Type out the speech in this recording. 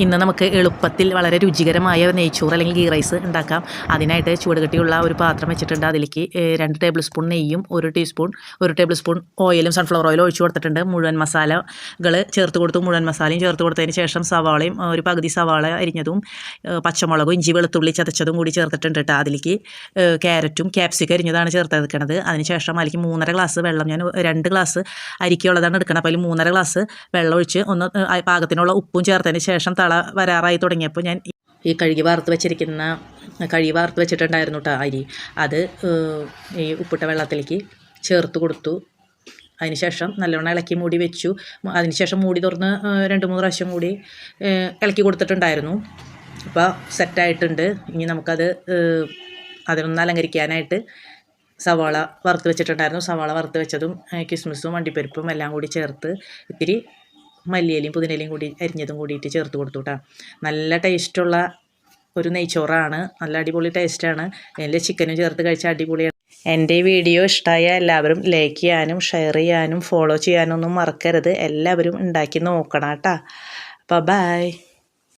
ഇന്ന് നമുക്ക് എളുപ്പത്തിൽ വളരെ രുചികരമായ നെയ്ച്ചോറ് അല്ലെങ്കിൽ ഗീ റൈസ് ഉണ്ടാക്കാം. അതിനായിട്ട് ചൂടുകട്ടിയുള്ള ഒരു പാത്രം വെച്ചിട്ടുണ്ട്. അതിലേക്ക് 2 ടേബിൾ സ്പൂൺ നെയ്യും 1 ടേബിൾ സ്പൂൺ ഓയിലും സൺഫ്ലവർ ഓയിലും ഒഴിച്ചു കൊടുത്തിട്ടുണ്ട്. മുഴുവൻ മസാലകൾ ചേർത്ത് കൊടുത്തു. മുഴുവൻ മസാലയും ചേർത്ത് കൊടുത്തതിന് ശേഷം സവാളയും ഒരു പകുതി സവാള അരിഞ്ഞതും പച്ചമുളകും ഇഞ്ചി വെളുത്തുള്ളി ചതച്ചതും കൂടി ചേർത്തിട്ടുണ്ട് കേട്ടോ. അതിലേക്ക് ക്യാരറ്റും ക്യാപ്സിക്കം അരിഞ്ഞതാണ് ചേർത്തെടുക്കുന്നത്. അതിനുശേഷം അതിലേക്ക് 3.5 ഗ്ലാസ് വെള്ളം, ഞാൻ 2 ഗ്ലാസ് അരിക്കുള്ളതാണ് എടുക്കുന്നത്. അപ്പോൾ അതിൽ 3.5 ഗ്ലാസ് വെള്ളം ഒഴിച്ച് ഒന്ന് പാകത്തിനുള്ള ഉപ്പും ചേർത്തതിന് ശേഷം തള വരാറായി തുടങ്ങിയപ്പോൾ ഞാൻ ഈ കഴുകി വാർത്ത് വെച്ചിട്ടുണ്ടായിരുന്നു കേട്ടോ അരി. അത് ഈ ഉപ്പിട്ട വെള്ളത്തിലേക്ക് ചേർത്ത് കൊടുത്തു. അതിനുശേഷം നല്ലവണ്ണം ഇളക്കി മൂടി വെച്ചു. അതിനുശേഷം മൂടി തുറന്ന് 2-3 പ്രാവശ്യം കൂടി ഇളക്കി കൊടുത്തിട്ടുണ്ടായിരുന്നു. അപ്പോൾ സെറ്റായിട്ടുണ്ട്. ഇനി നമുക്കത് അതിനൊന്ന് അലങ്കരിക്കാനായിട്ട് സവാള വറുത്ത് വെച്ചിട്ടുണ്ടായിരുന്നു. സവാള വറുത്ത് വെച്ചതും കിസ്മിസും അണ്ടിപ്പരിപ്പും എല്ലാം കൂടി ചേർത്ത് ഇത്തിരി മല്ലിയിലയും പുതിനയിലയും കൂടി അരിഞ്ഞതും കൂടിയിട്ട് ചേർത്ത് കൊടുത്തു കേട്ടോ. നല്ല ടേസ്റ്റുള്ള ഒരു നെയ്ച്ചോറാണ്. നല്ല അടിപൊളി ടേസ്റ്റാണ്. അതിൽ ചിക്കനും ചേർത്ത് കഴിച്ചാൽ അടിപൊളിയാണ്. എൻ്റെ വീഡിയോ ഇഷ്ടമായ എല്ലാവരും ലൈക്ക് ചെയ്യാനും ഷെയർ ചെയ്യാനും ഫോളോ ചെയ്യാനൊന്നും മറക്കരുത്. എല്ലാവരും ഉണ്ടാക്കി നോക്കണം കേട്ടോ. അപ്പോൾ ബൈ.